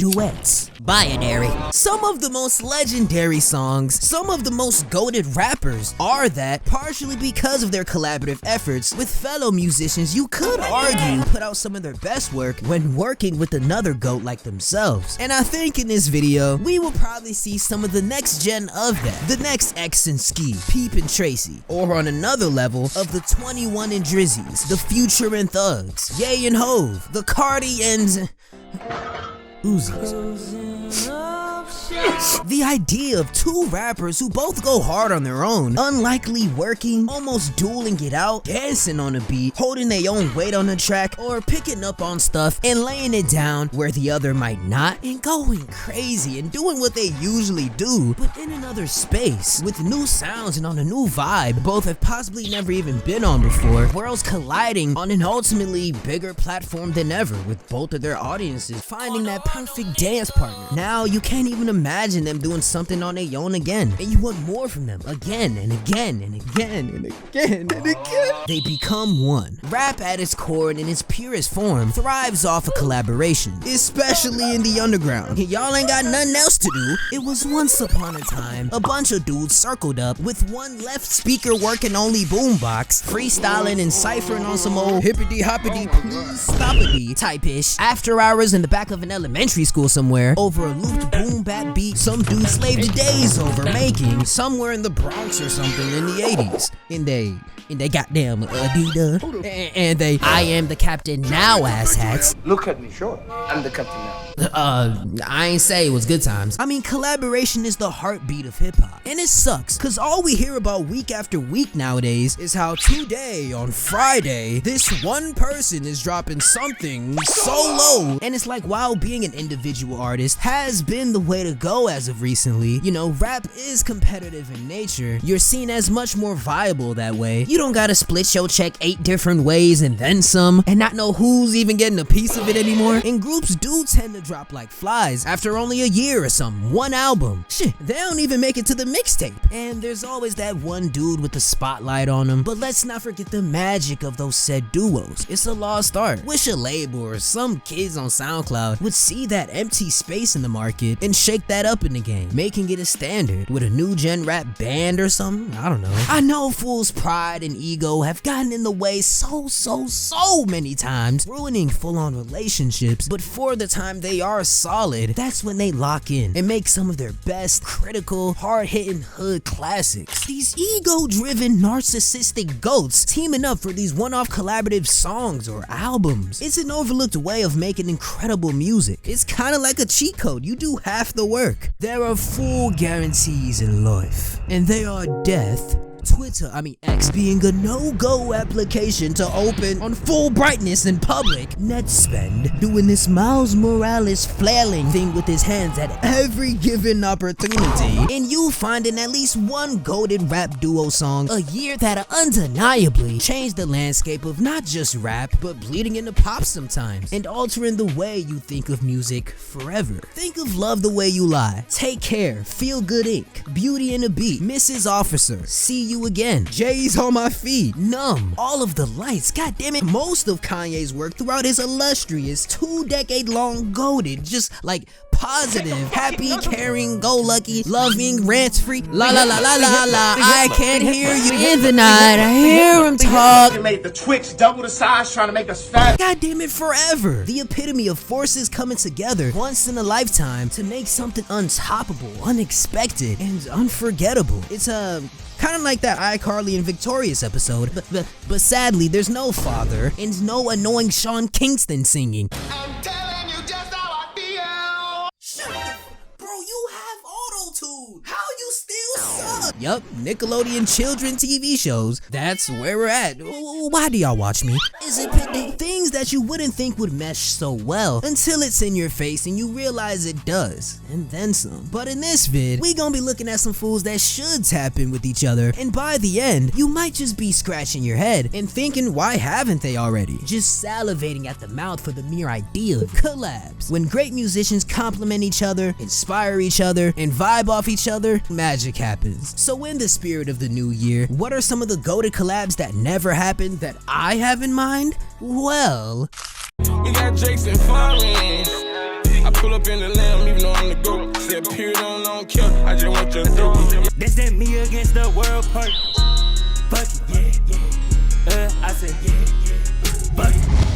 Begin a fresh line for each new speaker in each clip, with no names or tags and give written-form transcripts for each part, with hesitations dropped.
duets. Binary. Some of the most legendary songs, some of the most goated rappers are that, partially because of their collaborative efforts with fellow musicians. You could argue put out some of their best work when working with another GOAT like themselves. And I think in this video, we will probably see some of the next gen of that. The next X and Ski, Peep and Tracy, or on another level of the 21 and Drizzies, the Future and Thugs, Ye and Hove, the Carti and Uzis. The idea of two rappers who both go hard on their own, unlikely working, almost dueling it out, dancing on a beat, holding their own weight on the track, or picking up on stuff and laying it down where the other might not, and going crazy and doing what they usually do, but in another space, with new sounds and on a new vibe both have possibly never even been on before, worlds colliding on an ultimately bigger platform than ever, with both of their audiences finding that perfect dance partner. Now you can't even imagine them doing something on their own again, and you want more from them again and again and again and again and again. They become one. Rap at its core and in its purest form thrives off of collaboration, especially in the underground. Y'all ain't got nothing else to do. It was once upon a time a bunch of dudes circled up with one left speaker working only boombox, freestyling and ciphering on some old hippity hoppity please stop-a-dee type ish after hours in the back of an elementary school somewhere over a looped boom bap beat some dude slaved days over making somewhere in the Bronx or something in the 80s. In they goddamn Adidas and they I am the captain now ass hats.
Look at me, sure. I'm the captain now.
I ain't say it was good times. I mean, collaboration is the heartbeat of hip-hop, and it sucks cause all we hear about week after week nowadays is how today on Friday this one person is dropping something solo, and it's like, while being an individual artist has been the way to go as of recently, you know, rap is competitive in nature. You're seen as much more viable that way. You don't gotta split your check 8 different ways and then some and not know who's even getting a piece of it anymore. And groups do tend to drop like flies after only a year or something, one album. Shit, they don't even make it to the mixtape. And there's always that one dude with the spotlight on them. But let's not forget the magic of those said duos. It's a lost art. Wish a label or some kids on SoundCloud would see that empty space in the market and shake that up in the game, making it a standard with a new gen rap band or something. I don't know. I know fools' pride and ego have gotten in the way so many times, ruining full-on relationships, but for the time they are solid, that's when they lock in and make some of their best, critical, hard-hitting hood classics. These ego-driven, narcissistic goats teaming up for these one-off collaborative songs or albums. It's an overlooked way of making incredible music. It's kind of like a cheat code. You do half the work. There are full guarantees in life, and they are death, X being a no-go application to open on full brightness in public, Nettspend doing this Miles Morales flailing thing with his hands at every given opportunity, and you finding at least one goated rap duo song a year that undeniably changed the landscape of not just rap, but bleeding into pop sometimes, and altering the way you think of music forever. Think of Love the Way You Lie, Take Care, Feel Good Inc., Beauty and a Beat, Mrs. Officer, See You Again, Jay's on My Feet, Numb, All of the Lights. God damn it, most of Kanye's work throughout his illustrious 2-decade-long goated, just like positive, happy, caring, go lucky, loving, rant free, la la la la la la. I can't hear you in the night. I hear him talk.
Made the Twitch double the size, trying to make us fat.
God damn it, forever. The epitome of forces coming together once in a lifetime to make something untoppable, unexpected, and unforgettable. It's kind of like that iCarly and Victorious episode, but sadly there's no father and no annoying Sean Kingston singing.
I'm telling you just how I feel.
Shut up. Bro, you have auto-tune. How you still suck? Yup, Nickelodeon children TV shows. That's where we're at. Why do y'all watch me? Is it picking things that you wouldn't think would mesh so well until it's in your face and you realize it does, and then some. But in this vid, we gonna be looking at some fools that should tap in with each other, and by the end, you might just be scratching your head and thinking, why haven't they already? Just salivating at the mouth for the mere idea of collabs. When great musicians complement each other, inspire each other, and vibe off each other, magic happens. So in the spirit of the new year, what are some of the goated collabs that never happened that I have in mind? Well,
we got Jakes and Foreign. I Pull up in the lamb, even though I'm the GOAT. Said period on, I don't care, I just want your throat.
This that me against the world part. Fuck it, yeah. I said, yeah. Fuck it.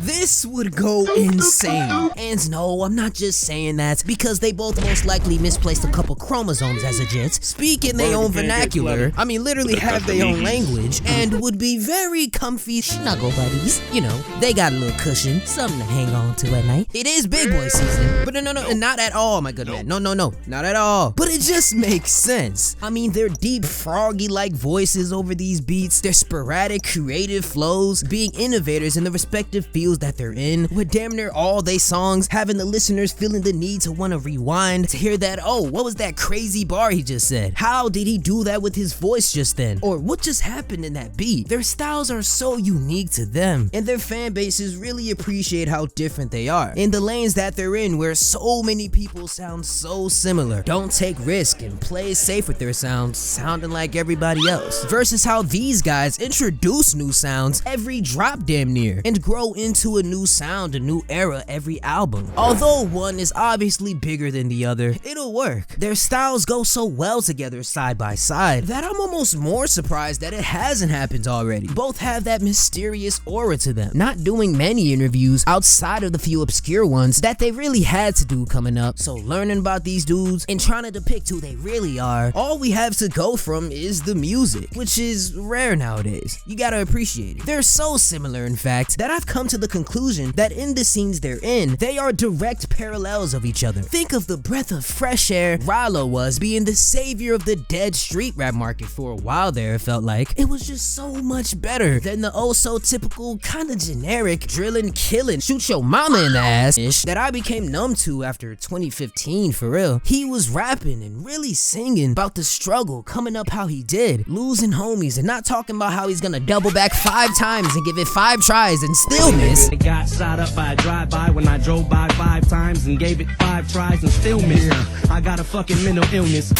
This would go insane. And no, I'm not just saying that because they both most likely misplaced a couple chromosomes as a jit, speak in their own vernacular, I mean literally have their own language, and would be very comfy snuggle buddies. You know, they got a little cushion, something to hang on to at night. It is big boy season, but no, not at all, my good man. No, not at all. But it just makes sense. I mean, their deep, froggy-like voices over these beats, their sporadic, creative flows, being innovators in the respective fields that they're in, with damn near all they songs having the listeners feeling the need to want to rewind to hear that, oh, what was that crazy bar he just said? How did he do that with his voice just then? Or what just happened in that beat? Their styles are so unique to them, and their fan bases really appreciate how different they are in the lanes that they're in, where so many people sound so similar, don't take risk and play safe with their sounds sounding like everybody else, versus how these guys introduce new sounds every drop damn near and grow into a new sound, a new era every album. Although one is obviously bigger than the other, it'll work. Their styles go so well together side by side that I'm almost more surprised that it hasn't happened already. Both have that mysterious aura to them, not doing many interviews outside of the few obscure ones that they really had to do coming up. So learning about these dudes and trying to depict who they really are, all we have to go from is the music, which is rare nowadays. You gotta appreciate it. They're so similar, in fact, that I've come to the conclusion that in the scenes they're in, they are direct parallels of each other. Think of the breath of fresh air Rylo was, being the savior of the dead street rap market for a while there. It felt like it was just so much better than the oh so typical kind of generic drilling, killing, shoot your mama in the ass ish that I became numb to after 2015. For real, he was rapping and really singing about the struggle coming up, how he did, losing homies, and not talking about how he's gonna double back 5 times and give it 5 tries and still miss.
Got shot up by a drive-by when I drove by 5 times and gave it 5 tries and still missed. I got a fucking mental illness.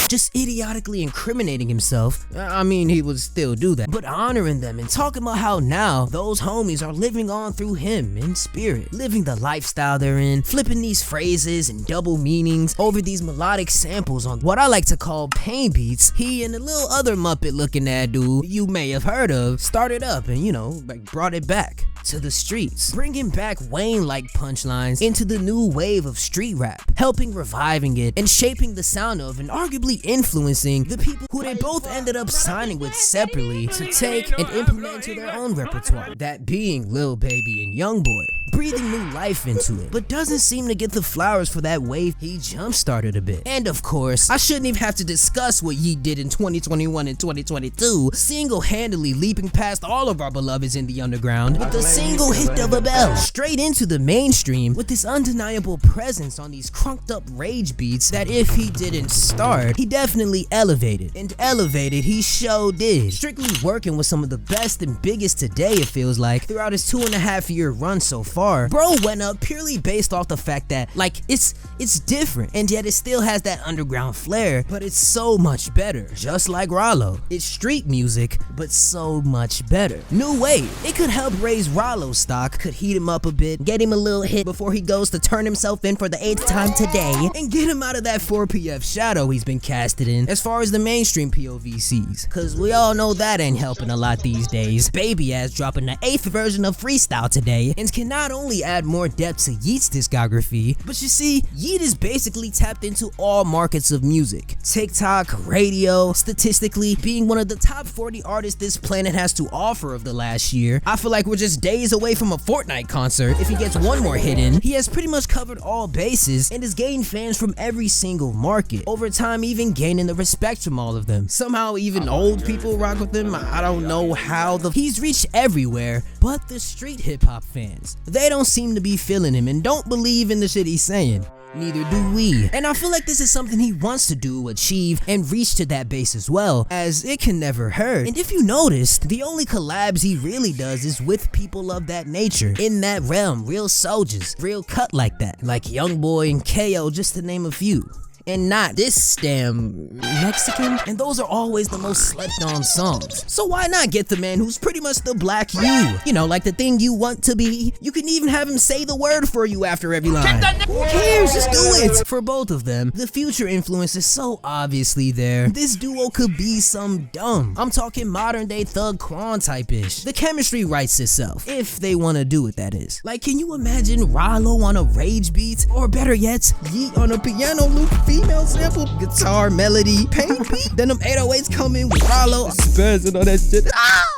Just idiotically incriminating himself. I mean, he would still do that, but honoring them and talking about how now those homies are living on through him in spirit, living the lifestyle they're in, flipping these phrases and double meanings over these melodic samples on what I like to call pain beats. He and a little other Muppet looking at dude you may have heard of started up and, you know, like brought it back to the streets, bringing back Wayne-like punchlines into the new wave of street rap, helping reviving it and shaping the sound of and arguably influencing the people who they both ended up signing with separately to take and implement into their own repertoire, that being Lil Baby and Youngboy, breathing new life into it, but doesn't seem to get the flowers for that wave he jump-started a bit. And of course, I shouldn't even have to discuss what YEAT did in 2021 and 2022, single-handedly leaping past all of our beloveds in the underground with the single hit of a bell straight into the mainstream with this undeniable presence on these crunked up rage beats that if he didn't start, he definitely elevated. And elevated he sure did, strictly working with some of the best and biggest today, it feels like, throughout his 2.5-year run so far. Bro went up purely based off the fact that, like, it's different, and yet it still has that underground flair, but it's so much better. Just like Rylo, it's street music, but so much better. New wave, it could help raise Rylo's stock, could heat him up a bit, get him a little hit before he goes to turn himself in for the 8th time today, and get him out of that 4PF shadow he's been casted in as far as the mainstream POV sees, cause we all know that ain't helping a lot these days. Baby ass dropping the 8th version of Freestyle today, and can not only add more depth to YEAT's discography, but you see, YEAT is basically tapped into all markets of music. TikTok, radio, statistically being one of the top 40 artists this planet has to offer of the last year. I feel like we're just days away from a Fortnite concert. If he gets one more hit in, he has pretty much covered all bases and has gained fans from every single market, over time even gaining the respect from all of them. Somehow even old people rock with him. I don't know how he's reached everywhere, but the street hip-hop fans, they don't seem to be feeling him and don't believe in the shit he's saying. Neither do we. And I feel like this is something he wants to do, achieve, and reach to that base as well, as it can never hurt. And if you noticed, the only collabs he really does is with people of that nature, in that realm, real soldiers, real cut like that, like Youngboy and KO, just to name a few. and not this damn Mexican. And those are always the most slept on songs. So why not get the man who's pretty much the black you? You know, like the thing you want to be. You can even have him say the word for you after every line. Who cares? Just do it. For both of them, the future influence is so obviously there. This duo could be some dumb. I'm talking modern day Thug Quan type-ish. The chemistry writes itself, if they want to do it, that is. Like, can you imagine Rylo on a rage beat? Or better yet, YEAT on a piano loop, female sample, guitar, melody, paint beat? Then them 808s come in with Rylo, spaz and all that shit.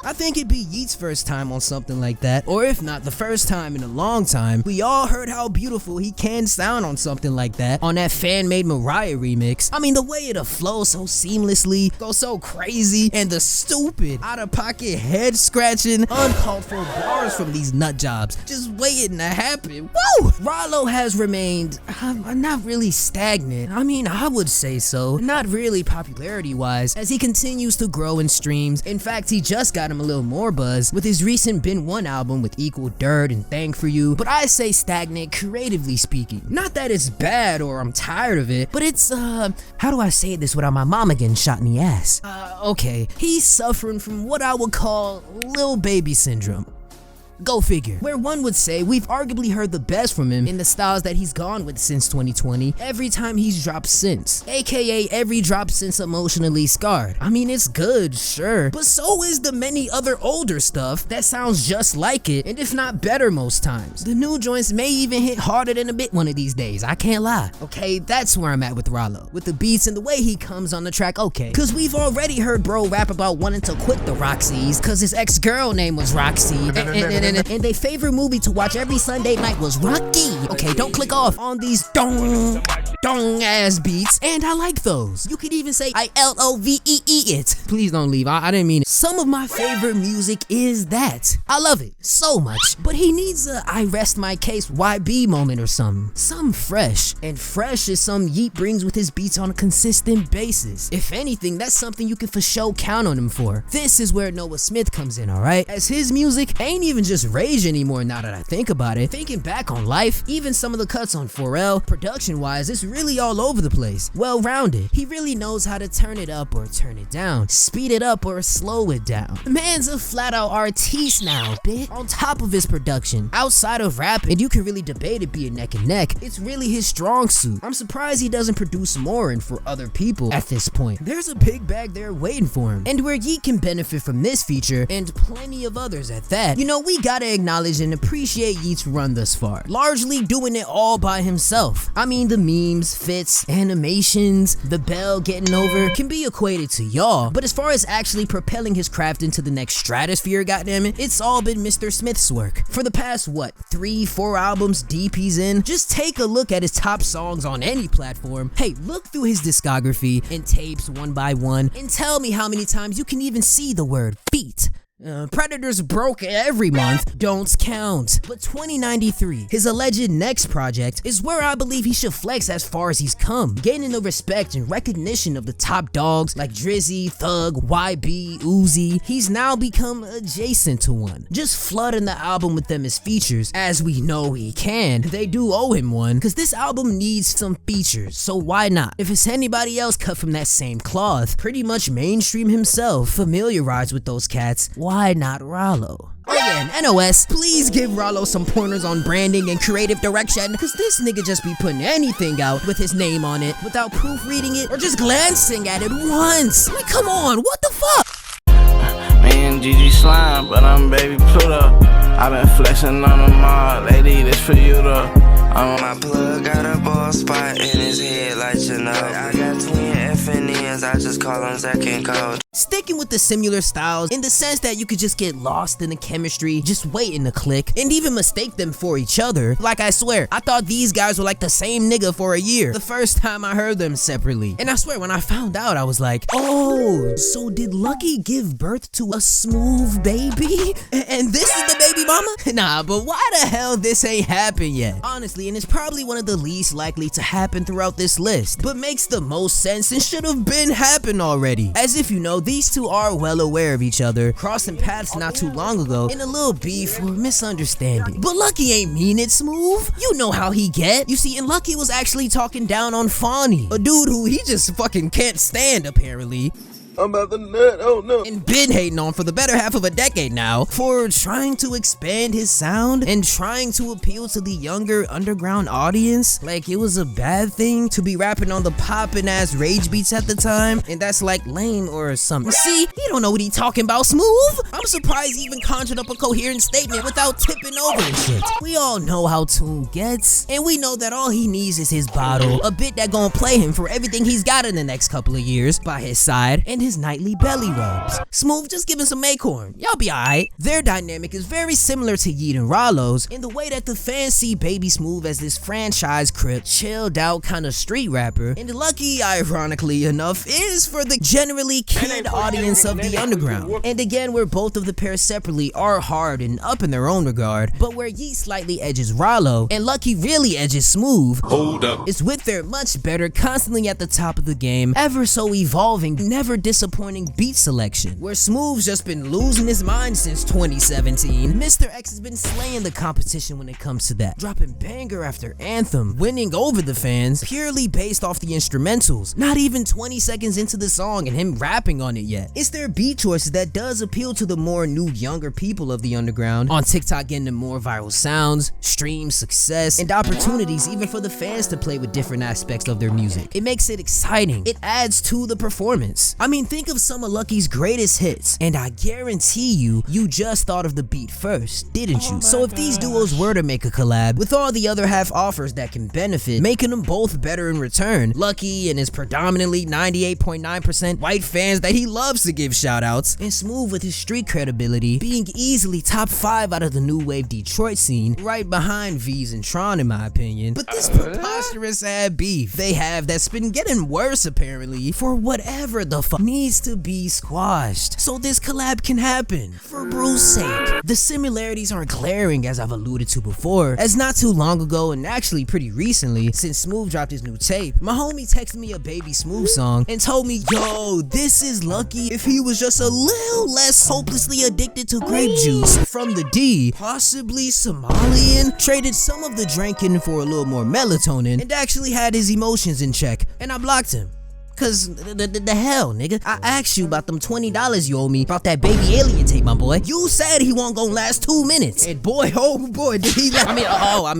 I think it'd be YEAT's first time on something like that. Or if not, the first time in a long time. We all heard how beautiful he can sound on something like that. On that fan-made Mariah remix. I mean, the way it'll flow so seamlessly, go so crazy, and the stupid, out-of-pocket, head-scratching, uncalled for bars from these nut jobs just waiting to happen. Woo! Rylo has remained not really stagnant. I mean, I would say so. Not really popularity-wise, as he continues to grow in streams. In fact, he just got him a little more buzz with his recent Been One album with Equal Dirt and Thank For You. But I say stagnant creatively speaking. Not that it's bad or I'm tired of it, but it's how do I say this without my mama getting shot in the ass? Okay, he's suffering from what I would call Lil Baby syndrome. Go figure. Where one would say we've arguably heard the best from him in the styles that he's gone with since 2020, every time he's dropped since. AKA every drop since Emotionally Scarred. I mean, it's good, sure, but so is the many other older stuff that sounds just like it, and if not better most times. The new joints may even hit harder than a bit one of these days, I can't lie. Okay, that's where I'm at with Rylo. With the beats and the way he comes on the track, okay. Cause we've already heard bro rap about wanting to quit the Roxy's cause his ex-girl name was Roxy, and their favorite movie to watch every Sunday night was Rocky. Okay, don't click off on these dong ass beats, and I like those. You could even say ILOVEE it. Please don't leave, I didn't mean it. Some of my favorite music is that. I love it so much, but he needs a I rest my case YB moment or something. Some fresh, and fresh is some YEAT brings with his beats on a consistent basis. If anything, that's something you can for sure count on him for. This is where Noah Smith comes in, alright? As his music ain't even just rage anymore now that I think about it. Thinking back on life, even some of the cuts on 4L, production-wise, it's really all over the place. Well-rounded. He really knows how to turn it up or turn it down, speed it up or slow it down. The man's a flat-out artiste now, bitch. On top of his production, outside of rapping, and you can really debate it being neck and neck, it's really his strong suit. I'm surprised he doesn't produce more and for other people at this point. There's a big bag there waiting for him, and where YEAT can benefit from this feature, and plenty of others at that. You know, we gotta acknowledge and appreciate YEAT's run thus far, largely doing it all by himself. I mean, the memes, fits, animations, the bell getting over can be equated to y'all, but as far as actually propelling his craft into the next stratosphere, goddammit, it's all been Mr. Smith's work. For the past, what, 3-4 albums deep he's in? Just take a look at his top songs on any platform. Hey, look through his discography and tapes one by one and tell me how many times you can even see the word feat. Predators broke every month, don't count. But 2093, his alleged next project, is where I believe he should flex as far as he's come, gaining the respect and recognition of the top dogs like Drizzy, Thug, YB, Uzi. He's now become adjacent to one, just flooding the album with them as features, as we know he can. They do owe him one, cause this album needs some features, so why not? If it's anybody else cut from that same cloth, pretty much mainstream himself, familiarized with those cats, why not Rylo? Oh yeah, and NOS, please give Rylo some pointers on branding and creative direction, cause this nigga just be putting anything out with his name on it without proofreading it or just glancing at it once. Like, come on, what the fuck?
Me and GG slime, but I'm baby Pluto. I been flexing on them all, lady, this for you though. My plug got a ball spot in his head like Chanel. I got twin FNEs, I just call them Zach and Code.
Sticking with the similar styles in the sense that you could just get lost in the chemistry, just waiting to click, and even mistake them for each other. Like, I swear, I thought these guys were like the same nigga for a year the first time I heard them separately. And I swear, when I found out, I was like, oh, so did Lucki give birth to a Smoove baby? And this is the baby mama? Nah, but why the hell this ain't happened yet? Honestly, and it's probably one of the least likely to happen throughout this list, but makes the most sense and should have been happened already. As if you know, these two are well aware of each other, crossing paths not too long ago in a little beef or misunderstanding. But Lucki ain't mean it, Smoove. You know how he get. You see, and Lucki was actually talking down on Fawny, a dude who he just fucking can't stand apparently.
I'm about to nut, oh no.
And been hating on for the better half of a decade now for trying to expand his sound and trying to appeal to the younger underground audience. Like it was a bad thing to be rapping on the poppin' ass rage beats at the time, and that's like lame or something. See, he don't know what he talking about, Smoove. I'm surprised he even conjured up a coherent statement without tipping over and shit. We all know how Tune gets, and we know that all he needs is his bottle, a bit that gonna play him for everything he's got in the next couple of years by his side, and his nightly belly rubs. Smoove just giving some acorn. Y'all be alright. Their dynamic is very similar to YEAT and Rylo's in the way that the fans see Baby Smoove as this franchise crip, chilled out kind of street rapper, and Lucki, ironically enough, is for the generally kid audience of the underground. And again, where both of the pairs separately are hard and up in their own regard, but where YEAT slightly edges Rylo and Lucki really edges Smoove,
Hold up.
is with their much better, constantly at the top of the game, ever so evolving, never disappointing beat selection. Where Smoove's just been losing his mind since 2017, Mr. X has been slaying the competition when it comes to that, dropping banger after anthem, winning over the fans purely based off the instrumentals, not even 20 seconds into the song and him rapping on it yet. It's their beat choices that does appeal to the more new younger people of the underground, on TikTok getting the more viral sounds, streams, success, and opportunities even for the fans to play with different aspects of their music. It makes it exciting. It adds to the performance. I mean, think of some of Lucki's greatest hits, and I guarantee you just thought of the beat first, didn't you? So if these duos were to make a collab, with all the other half offers that can benefit, making them both better in return, Lucki and his predominantly 98.9% white fans that he loves to give shoutouts, and Smoove with his street credibility, being easily top 5 out of the new wave Detroit scene, right behind V's and Tron in my opinion. But this preposterous ass beef they have that's been getting worse apparently, for whatever the fuck needs to be squashed so this collab can happen, for Bruce's sake. The similarities are glaring, as I've alluded to before, as not too long ago, and actually pretty recently since Smoove dropped his new tape, my homie texted me a Baby Smoove song and told me, yo, this is Lucki if he was just a little less hopelessly addicted to grape juice from the D, possibly Somalian, traded some of the drinking for a little more melatonin, and actually had his emotions in check, and I blocked him. Cause the hell, nigga, I asked you about them $20 you owe me about that Baby Alien tape, my boy. You said he won't gonna last 2 minutes, and boy, oh boy, did he let me. I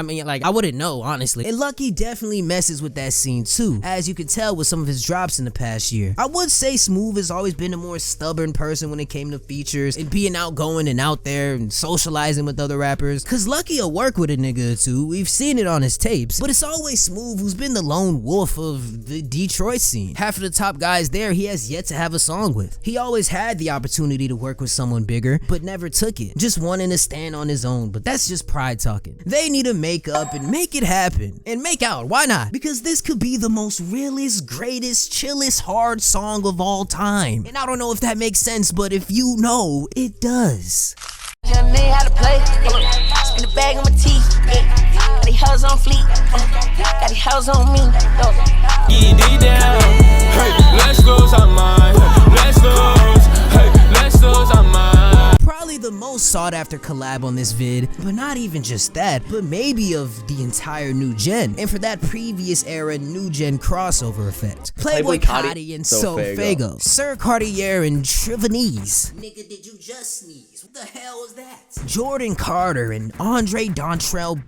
mean, like I wouldn't know honestly. And Lucki definitely messes with that scene too, as you can tell with some of his drops in the past year. I would say Smoove has always been a more stubborn person when it came to features and being outgoing and out there and socializing with other rappers. Cause Lucki will work with a nigga or two. We've seen it on his tapes, but it's always Smoove who's been the lone wolf of the Detroit scene. Half of the top guys there he has yet to have a song with. He always had the opportunity to work with someone bigger, but never took it, just wanting to stand on his own. But that's just pride talking. They need to make up and make it happen, and make out. Why not? Because this could be the most realest, greatest, chillest, hard song of all time. And I don't know if that makes sense, but if you know, it does.
Young nigga how to play, spin the bag on my teeth, got these hoes on fleek, got these hoes on me,
Get down. Hey, let's lose our mind. Let's lose. Hey, let's lose our mind.
Probably the most sought after collab on this vid, but not even just that, but maybe of the entire new gen, and for that previous era new gen crossover effect. Playboi Carti and SoFaygo, Sir Cartier and Trivanese. Nigga, did you just sneeze? What the hell was that? Jordan Carter and Andre Dontrell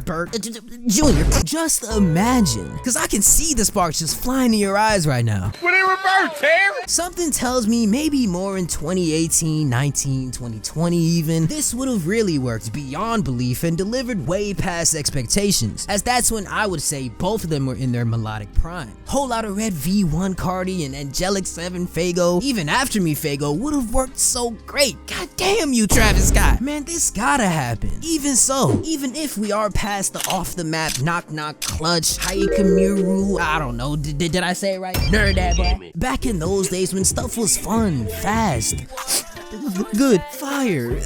Burt Jr. Just imagine, cause I can see the sparks just flying in your eyes right now.
When it reverse, Terry.
Something tells me maybe more in 2018, 19, 2020 even, this would have really worked beyond belief and delivered way past expectations, as that's when I would say both of them were in their melodic prime. Whole lot of Red V1 Carti and Angelic 7 Faygo, even After Me Faygo, would have worked so great. God damn you, Travis Scott. Man, this gotta happen. Even so, even if we are past the off the map knock knock clutch Haikamuru, I don't know, did I say it right? Nerd that boy. Back in those days when stuff was fun, fast, good, fire,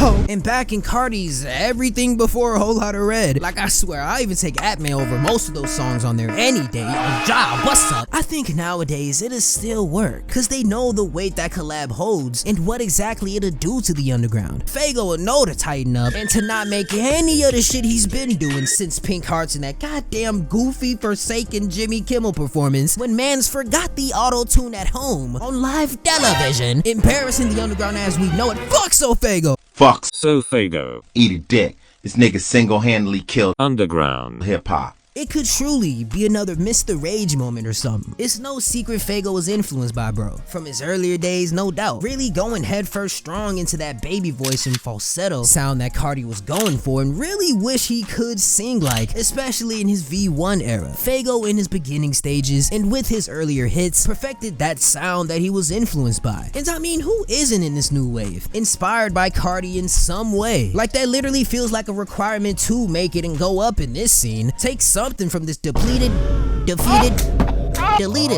Oh, and back in Carti's Everything Before a Whole Lot of Red. Like, I swear, I even take Atman over most of those songs on there any day. Oh, Ja, what's up? I think nowadays it'll still work, cause they know the weight that collab holds and what exactly it'll do to the underground. Faygo will know to tighten up and to not make any of the shit he's been doing since Pink Hearts and that goddamn goofy forsaken Jimmy Kimmel performance when mans forgot the auto-tune at home on live television, embarrassing the underground as we know it. Fuck SoFaygo!
Fuck
SoFaygo.
Eat a dick. This nigga single-handedly killed
underground
hip-hop.
It could truly be another Mr. Rage moment or something. It's no secret Faygo was influenced by bro. From his earlier days, no doubt. Really going headfirst strong into that baby voice and falsetto sound that Carti was going for and really wish he could sing like, especially in his V1 era. Faygo in his beginning stages and with his earlier hits perfected that sound that he was influenced by. And I mean, who isn't in this new wave? Inspired by Carti in some way. Like that literally feels like a requirement to make it and go up in this scene. Take something from this deleted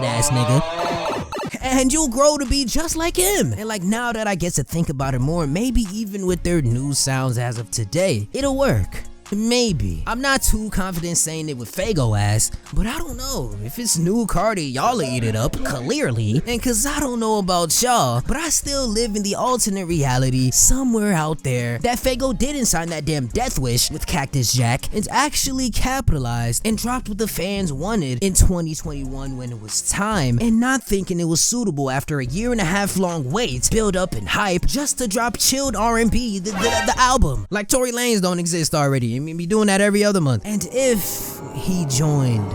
ass nigga and you'll grow to be just like him. And like, now that I get to think about it more, maybe even with their new sounds as of today, it'll work. Maybe. I'm not too confident saying it with Faygo ass, but I don't know. If it's new Carti, y'all eat it up, clearly. And cause I don't know about y'all, but I still live in the alternate reality somewhere out there that Faygo didn't sign that damn death wish with Cactus Jack and actually capitalized and dropped what the fans wanted in 2021 when it was time, and not thinking it was suitable after a 1.5 year long wait, build up and hype just to drop chilled R&B, the album. Like Tory Lanez don't exist already. I mean, be doing that every other month. And if he joined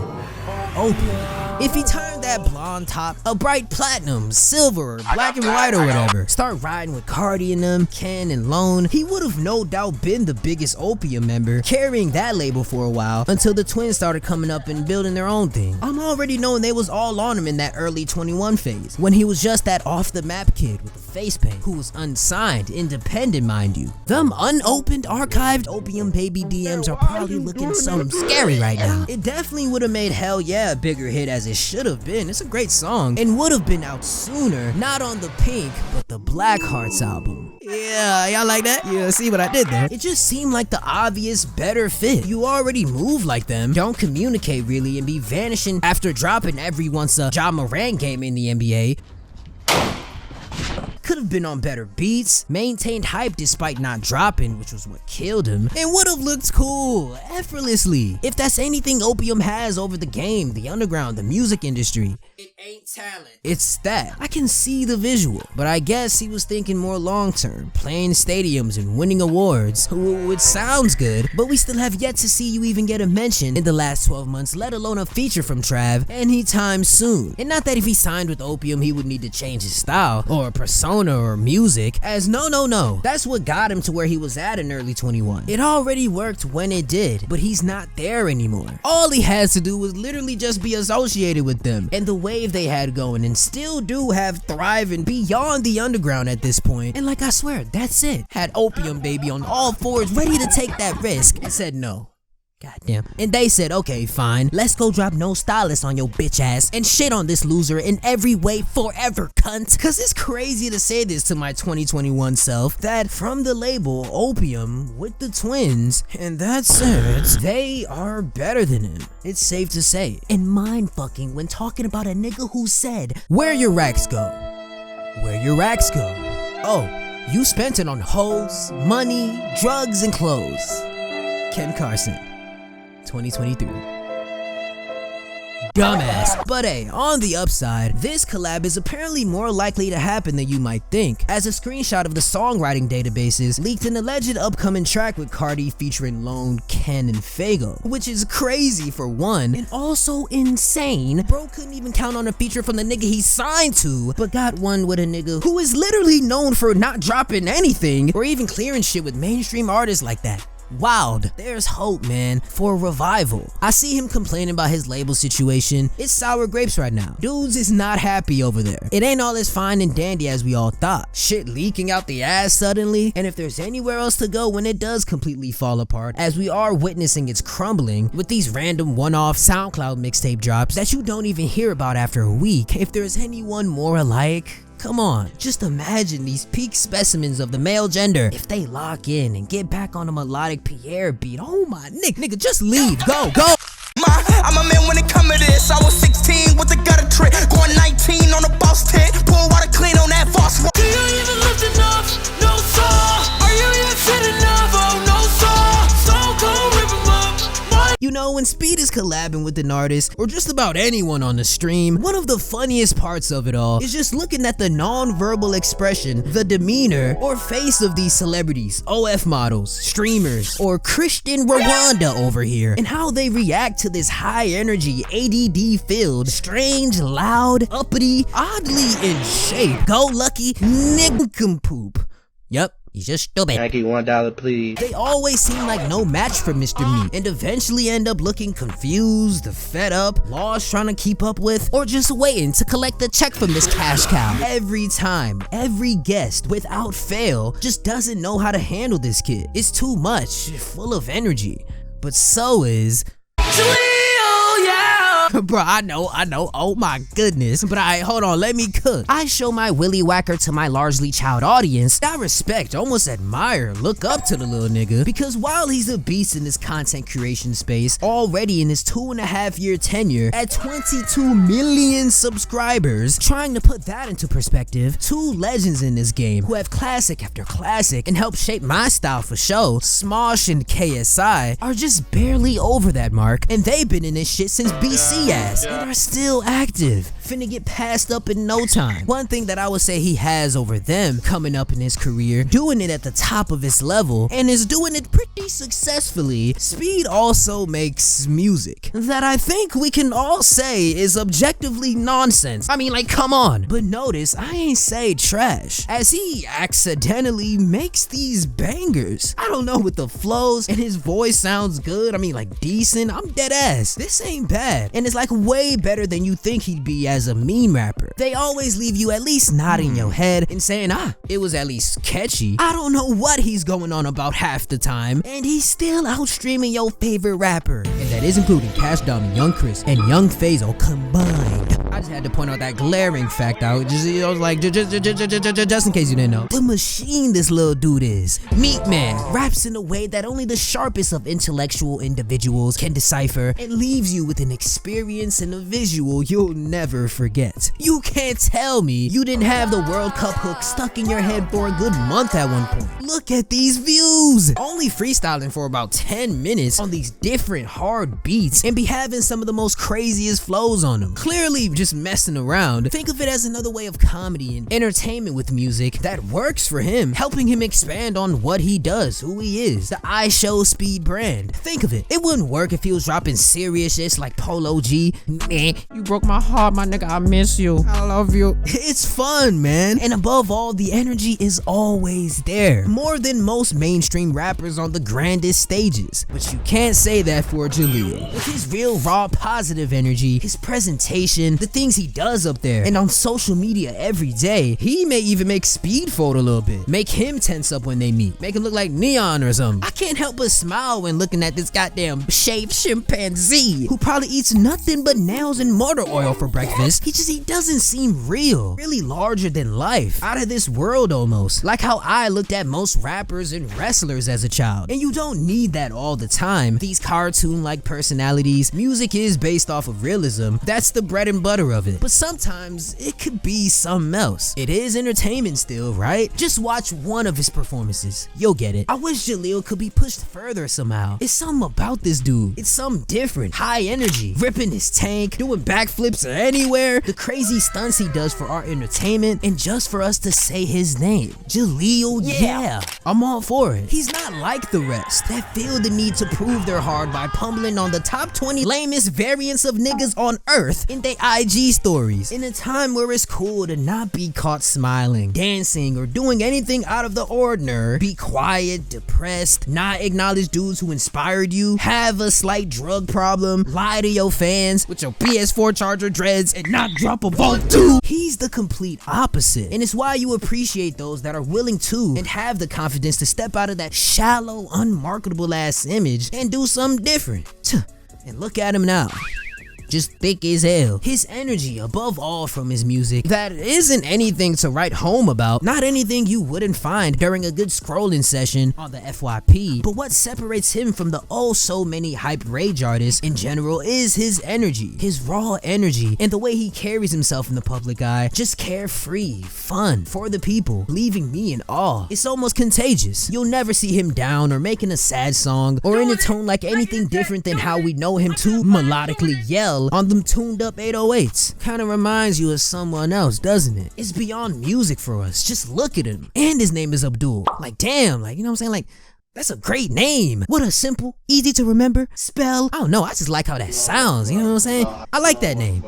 Opium, if he turned that blonde top a bright platinum, silver, or black and white or whatever, start riding with Carti and them, Ken and Lone, he would have no doubt been the biggest Opium member, carrying that label for a while until the twins started coming up and building their own thing. I'm already knowing they was all on him in that early 21 phase, when he was just that off the map kid with the face paint, who was unsigned, independent mind you. Them unopened, archived Opium baby DMs are probably looking something scary right now. It definitely would have made Hell Yeah a bigger hit as it should have been. It's a great song and would have been out sooner, not on the Pink, but the Black Hearts album. Yeah, y'all like that? Yeah, see what I did there? It just seemed like the obvious better fit. You already move like them, don't communicate really, and be vanishing after dropping every once a Ja Morant game in the NBA. Could have been on better beats, maintained hype despite not dropping, which was what killed him, and would have looked cool, effortlessly. If that's anything Opium has over the game, the underground, the music industry, it ain't talent. It's that. I can see the visual, but I guess he was thinking more long term, playing stadiums and winning awards, which sounds good, but we still have yet to see you even get a mention in the last 12 months, let alone a feature from Trav anytime soon. And not that if he signed with Opium, he would need to change his style, or persona, or music, as no, that's what got him to where he was at in early 21. It already worked when it did, but he's not there anymore. All he has to do was literally just be associated with them and the wave they had going, and still do have thriving beyond the underground at this point. And like, I swear, that's it. Had Opium baby on all fours ready to take that risk and said no. Goddamn. And they said, okay, fine, let's go drop No Stylist on your bitch ass and shit on this loser in every way forever, cunt. Cause it's crazy to say this to my 2021 self, that from the label Opium with the twins, and that's it, they are better than him. It's safe to say. And mind fucking when talking about a nigga who said, where your racks go? Where your racks go? Oh, you spent it on hoes, money, drugs, and clothes. Ken Carson. 2023. Dumbass. But hey, on the upside, this collab is apparently more likely to happen than you might think, as a screenshot of the songwriting databases leaked an alleged upcoming track with Carti featuring Lone, Ken, and Faygo, which is crazy for one, and also insane. Bro couldn't even count on a feature from the nigga he signed to, but got one with a nigga who is literally known for not dropping anything or even clearing shit with mainstream artists like that. Wild. There's hope, man, for a revival. I see him complaining about his label situation. It's sour grapes right now. Dudes is not happy over there. It ain't all as fine and dandy as we all thought. Shit leaking out the ass suddenly, and if there's anywhere else to go when it does completely fall apart, as we are witnessing its crumbling with these random one-off SoundCloud mixtape drops that you don't even hear about after a week, if there's anyone more alike, Come on, just imagine these peak specimens of the male gender. If they lock in and get back on a melodic Pierre beat, oh my nigga, just leave, go.
I'm a man when it come to this. I was 16 with the gutter trick, going 19 on the boss tent, pour water clean on that boss.
Do you even lift enough? No sir. Are you even fit enough? Oh no sir. So cold, rip 'em up.
You know, when Speed is collabing with an artist, or just about anyone on the stream, one of the funniest parts of it all is just looking at the non-verbal expression, the demeanor, or face of these celebrities, OF models, streamers, or Christian Rwanda over here, and how they react to this high energy, ADD-filled, strange, loud, uppity, oddly in shape, go-lucky, nincompoop. Yup. He's just stupid.
Jackie, $1, please.
They always seem like no match for Mr. Meat, and eventually end up looking confused, fed up, lost trying to keep up with, or just waiting to collect the check from this cash cow. Every time, every guest, without fail, just doesn't know how to handle this kid. It's too much, full of energy. But so is Jeleel, yeah! Bro, I know, oh my goodness. But alright, hold on, let me cook. I show my willy whacker to my largely child audience. I respect, almost admire, look up to the little nigga, because while he's a beast in this content creation space, already in his 2.5-year tenure, at 22 million subscribers, trying to put that into perspective, two legends in this game who have classic after classic and helped shape my style for show, Smosh and KSI, are just barely over that mark, and they've been in this shit since BC ass, and are still active. Finna get passed up in no time. One thing that I would say he has over them coming up in his career, doing it at the top of his level, and is doing it pretty successfully, Speed also makes music that I think we can all say is objectively nonsense. I mean, like, come on. But notice, I ain't say trash, as he accidentally makes these bangers. I don't know, with the flows, and his voice sounds good, I mean, like, decent. I'm dead ass. This ain't bad, and it's like way better than you think he'd be as a meme rapper. They always leave you at least nodding your head and saying, it was at least catchy. I don't know what he's going on about half the time, and he's still out streaming your favorite rapper, and that is including Cash Down and Young Chris and Young Fayzo combined. I just had to point out that glaring fact out, just in case you didn't know. The machine this little dude is. Meat Man raps in a way that only the sharpest of intellectual individuals can decipher, and leaves you with an experience and a visual you'll never forget. You can't tell me you didn't have the World Cup hook stuck in your head for a good month at one point. Look at these views. Only freestyling for about 10 minutes on these different hard beats, and be having some of the most craziest flows on them. Clearly just messing around. Think of it as another way of comedy and entertainment with music that works for him, helping him expand on what he does, who he is, the iShowSpeed brand. Think of it. It wouldn't work if he was dropping serious shit like Polo G. Man, you broke my heart, my nigga. I miss you. I love you. It's fun, man. And above all, the energy is always there. More than most mainstream rappers on the grandest stages. But you can't say that for Jeleel. With his real, raw, positive energy, his presentation, the things he does up there, and on social media every day, he may even make Speed fold a little bit. Make him tense up when they meet. Make him look like Neon or something. I can't help but smile when looking at this goddamn shaved chimpanzee who probably eats nothing but nails and motor oil for breakfast. He doesn't seem real. Really larger than life. Out of this world almost. Like how I looked at most rappers and wrestlers as a child. And you don't need that all the time. These cartoon-like personalities. Music is based off of realism. That's the bread and butter of it. But sometimes it could be something else. It is entertainment still, right? Just watch one of his performances. You'll get it. I wish Jeleel could be pushed further somehow. It's something about this dude. It's something different. High energy. Ripping his tank. Doing backflips anywhere. The crazy stunts he does for our entertainment. And just for us to say his name. Jeleel, yeah. I'm all for it. He's not like the rest that feel the need to prove they're hard by pummeling on the top 20 lamest variants of niggas on earth in their IG stories. In a time where it's cool to not be caught smiling, dancing, or doing anything out of the ordinary. Be quiet, depressed, not acknowledge dudes who inspired you, have a slight drug problem, lie to your fans with your PS4 charger dreads, and not drop a vault too. He's the complete opposite, and it's why you appreciate those that are willing to and have the confidence to step out of that shallow, unmarketable ass image and do something different. And look at him now. just thick as hell. His energy above all from his music that isn't anything to write home about, not anything you wouldn't find during a good scrolling session on the FYP, but what separates him from the oh so many hyped rage artists in general is his energy, his raw energy, and the way he carries himself in the public eye, just carefree, fun, for the people, leaving me in awe. It's almost contagious. You'll never see him down or making a sad song or in a tone like anything different than how we know him to melodically yell on them tuned up 808s. Kinda reminds you of someone else, doesn't it? It's beyond music for us. Just look at him. And his name is Abdul. Like damn, like you know what I'm saying? Like that's a great name. What a simple, easy to remember spell. I don't know, I just like how that sounds, you know what I'm saying? I like that name.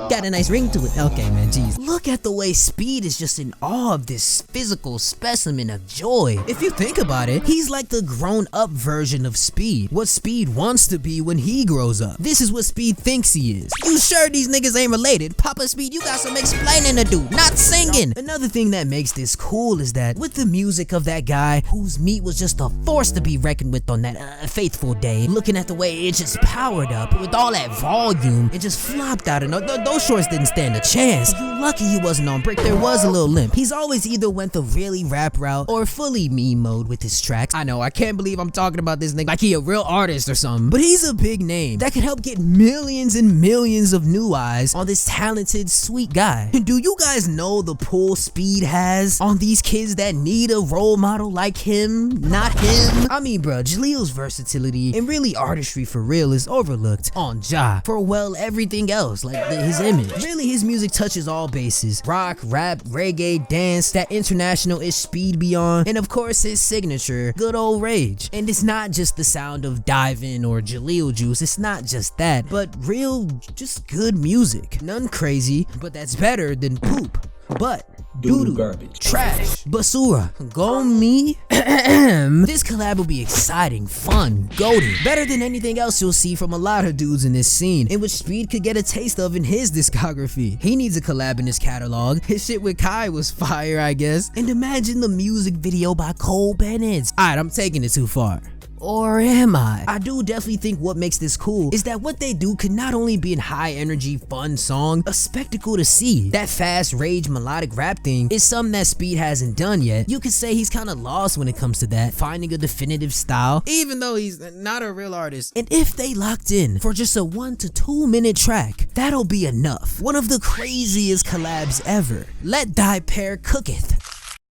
Got a nice ring to it. Okay, man, jeez. Look at the way Speed is just in awe of this physical specimen of joy. If you think about it, he's like the grown-up version of Speed. What Speed wants to be when he grows up. This is what Speed thinks he is. You sure these niggas ain't related? Papa Speed, you got some explaining to do, not singing. Another thing that makes this cool is that with the music of that guy whose meat was just a force to be reckoned with on that faithful day, looking at the way it just powered up with all that volume, it just flopped out and those shorts didn't stand a chance. You lucky he wasn't on brick, there was a little limp. He's always either went the really rap route or fully meme mode with his tracks. I know, I can't believe I'm talking about this nigga like he a real artist or something, but he's a big name that could help get millions and millions of new eyes on this talented, sweet guy. Do you guys know the pull Speed has on these kids that need a role model like him? Not him. I mean, bro, Jaleel's versatility and really artistry for real is overlooked on Ja for, well, everything else, like his image. Really, his music touches all bases: rock, rap, reggae, dance, that international-ish speed beyond, and of course his signature, good old rage. And it's not just the sound of Divin' or Jeleel juice, it's not just that, but real, just good music. None crazy, but that's better than poop, but doo-doo, garbage, trash, basura, go me. This collab will be exciting, fun, goated, better than anything else you'll see from a lot of dudes in this scene, in which Speed could get a taste of in his discography. He needs a collab in his catalog. His shit with Kai was fire, I guess. And imagine the music video by Cole Bennett. Alright, I'm taking it too far. Or am I? I do definitely think what makes this cool is that what they do could not only be a high energy, fun song, a spectacle to see. That fast rage melodic rap thing is something that Speed hasn't done yet. You could say he's kind of lost when it comes to that, finding a definitive style, even though he's not a real artist. And if they locked in for just a 1 to 2 minute track, that'll be enough. One of the craziest collabs ever. Let thy pair cooketh.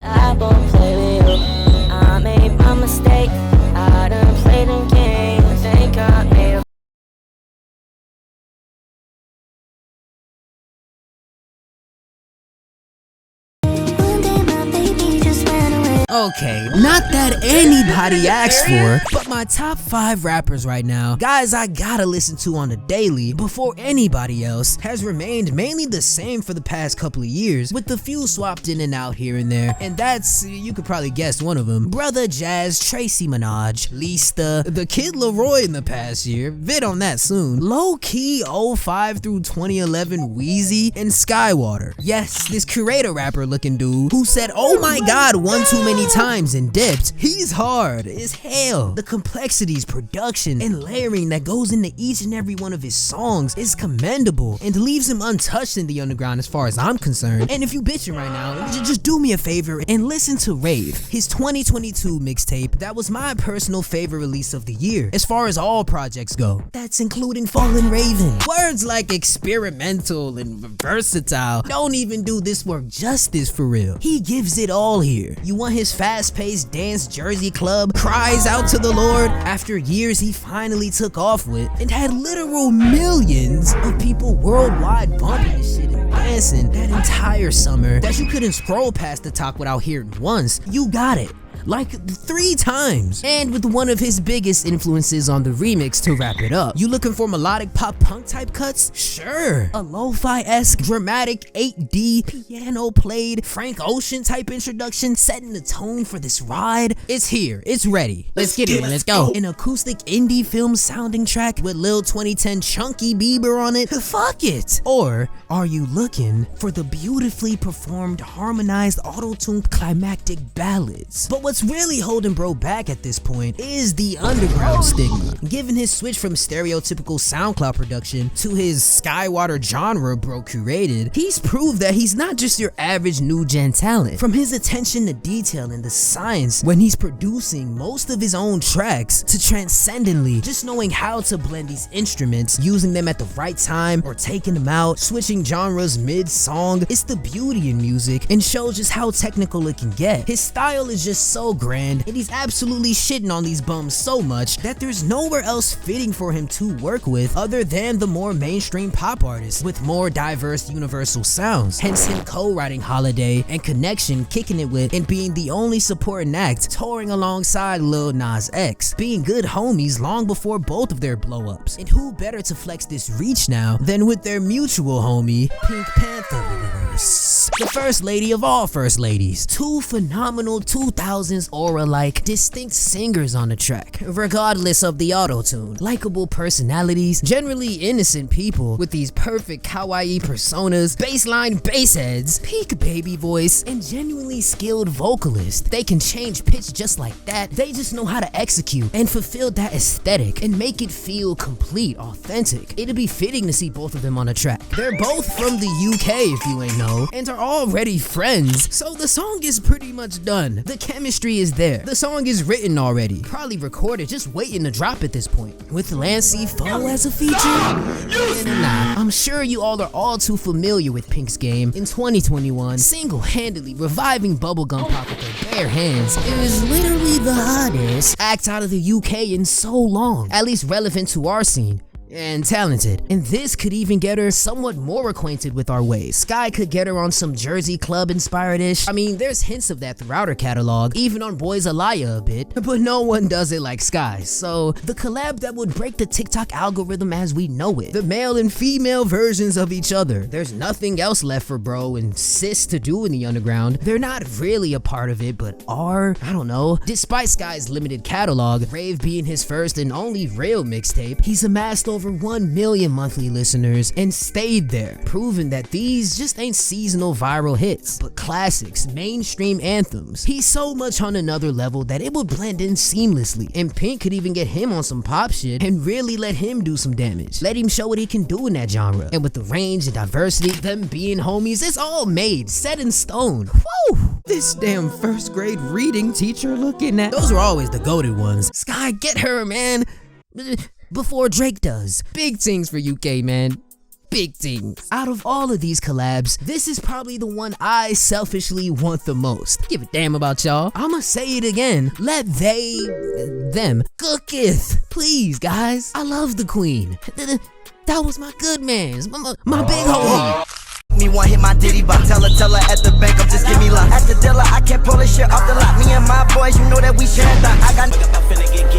I won't play with you. I made my mistake. I done played them games. Think I made a
Okay, not that anybody asked for, but my top 5 rappers right now, guys I gotta listen to on the daily before anybody else, has remained mainly the same for the past couple of years, with the few swapped in and out here and there, and that's, you could probably guess one of them: Brother Jazz, Tracy Minaj, Lista, the Kid Leroy in the past year, vid on that soon, Low Key 05 through 2011 Wheezy, and Skaiwater. Yes, this curator rapper looking dude who said oh my god one too many times and dipped. He's hard as hell. The complexities, production, and layering that goes into each and every one of his songs is commendable and leaves him untouched in the underground as far as I'm concerned. And if you bitching right now, just do me a favor and listen to Rave, his 2022 mixtape that was my personal favorite release of the year as far as all projects go. That's including Fallen Raven. Words like experimental and versatile don't even do this work justice for real. He gives it all here. You want his fast-paced dance Jersey club, cries out to the Lord, after years he finally took off with and had literal millions of people worldwide bumping this shit and dancing that entire summer that you couldn't scroll past the top without hearing once. You got it. Like 3 times, and with one of his biggest influences on the remix to wrap it up. You looking for melodic pop punk type cuts? Sure. A lo-fi-esque dramatic 8D piano played Frank Ocean type introduction setting the tone for this ride? It's here, it's ready. Let's get it, let's go. An acoustic indie film sounding track with Lil 2010 Chunky Bieber on it? Fuck it. Or are you looking for the beautifully performed harmonized auto-tuned climactic ballads? But what's what's really holding bro back at this point is the underground stigma. Given his switch from stereotypical SoundCloud production to his Skaiwater genre bro curated, he's proved that he's not just your average new gen talent. From his attention to detail and the science when he's producing most of his own tracks, to transcendently just knowing how to blend these instruments, using them at the right time or taking them out, switching genres mid-song. It's the beauty in music and shows just how technical it can get. His style is just so grand, and he's absolutely shitting on these bums so much that there's nowhere else fitting for him to work with other than the more mainstream pop artists with more diverse universal sounds. Hence him co-writing Holiday and Connection, kicking it with and being the only supporting act, touring alongside Lil Nas X, being good homies long before both of their blow-ups. And who better to flex this reach now than with their mutual homie, Pinkpantheress, the first lady of all first ladies. Two phenomenal 2000s aura-like distinct singers on the track, regardless of the auto-tune. Likeable personalities, generally innocent people with these perfect kawaii personas, baseline bass heads, peak baby voice, and genuinely skilled vocalists. They can change pitch just like that. They just know how to execute and fulfill that aesthetic and make it feel complete, authentic. It'd be fitting to see both of them on a track. They're both from the UK if you ain't know, and are already friends, so the song is pretty much done. The chemistry is there. The song is written already, probably recorded, just waiting to drop at this point. With Lancey Foe as a feature? Nah, I'm sure you all are all too familiar with Pink's game. In 2021, single-handedly reviving bubblegum pop with their bare hands. It is literally the hottest act out of the UK in so long, at least relevant to our scene. And talented. And this could even get her somewhat more acquainted with our ways. Sky could get her on some Jersey Club inspired-ish. I mean, there's hints of that throughout her catalog, even on Boys Alaya a bit, but no one does it like Sky. So the collab that would break the TikTok algorithm as we know it. The male and female versions of each other. There's nothing else left for bro and sis to do in the underground. They're not really a part of it, but are, I don't know. Despite Sky's limited catalog, Rave being his first and only real mixtape, he's amassed over 1 million monthly listeners and stayed there, proving that these just ain't seasonal viral hits, but classics, mainstream anthems. He's so much on another level that it would blend in seamlessly, and Pink could even get him on some pop shit and really let him do some damage. Let him show what he can do in that genre, and with the range and diversity, them being homies, it's all made, set in stone. Woo! This damn first grade reading teacher looking at. Those were always the goated ones. Sky, get her, man. Before Drake does. Big things for UK, man. Big things. Out of all of these collabs, this is probably the one I selfishly want the most. Give a damn about y'all. I'ma say it again. Let them cooketh. Please, guys. I love the queen. That was my good mans. My big homie.
Me one hit my ditty box, tell her at the bank, I'm just give me luck. At the dealer, I can't pull this shit off the lot. Me and my boys, you know that we share that. I got I'm finna get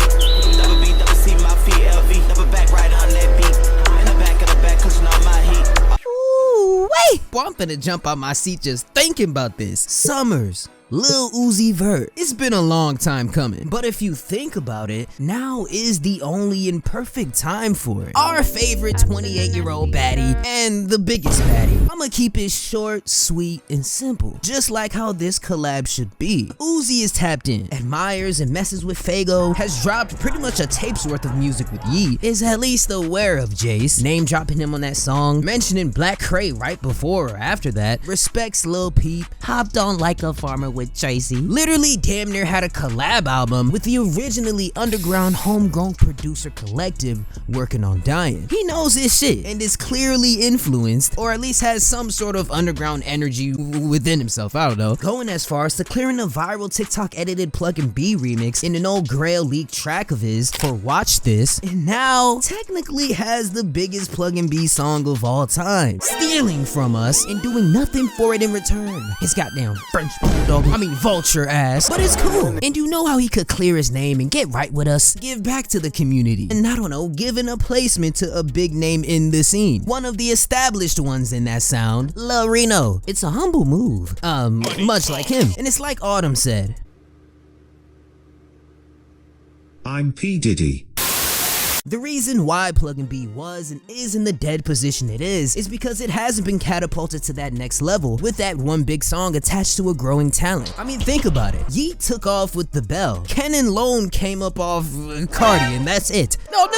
double B, double C, my feet, LV, double back right on that beat. In the back of the back, cushion on my heat.
Ooh, wait! Boy, I'm finna jump out my seat just thinking about this. Summrs. Lil Uzi Vert. It's been a long time coming, but if you think about it, now is the only and perfect time for it. Our favorite 28-year-old baddie and the biggest baddie. I'ma keep it short, sweet, and simple, just like how this collab should be. Uzi is tapped in, admires and messes with SoFaygo, has dropped pretty much a tape's worth of music with YEAT, is at least aware of Jace, name dropping him on that song, mentioning Black Cray right before or after that, respects Lil Peep, hopped on Like a Farmer with Tracy, literally damn near had a collab album with the originally underground homegrown producer collective working on Dying. He knows his shit and is clearly influenced, or at least has some sort of underground energy within himself, I don't know. Going as far as to clearing a viral TikTok edited Plug and B remix in an old Grail leaked track of his for Watch This, and now technically has the biggest Plug and B song of all time, stealing from us and doing nothing for it in return. His goddamn French bulldog, vulture ass, but it's cool. And you know how he could clear his name and get right with us, give back to the community, and I don't know, giving a placement to a big name in the scene, one of the established ones in that sound, Lil Reno. It's a humble move, much like him, and it's like Autumn said.
I'm P. Diddy.
The reason why Plug B was and is in the dead position it is because it hasn't been catapulted to that next level with that one big song attached to a growing talent. I mean, think about it. YEAT took off with The Bell. Ken and Lone came up off Carti, and that's it. No.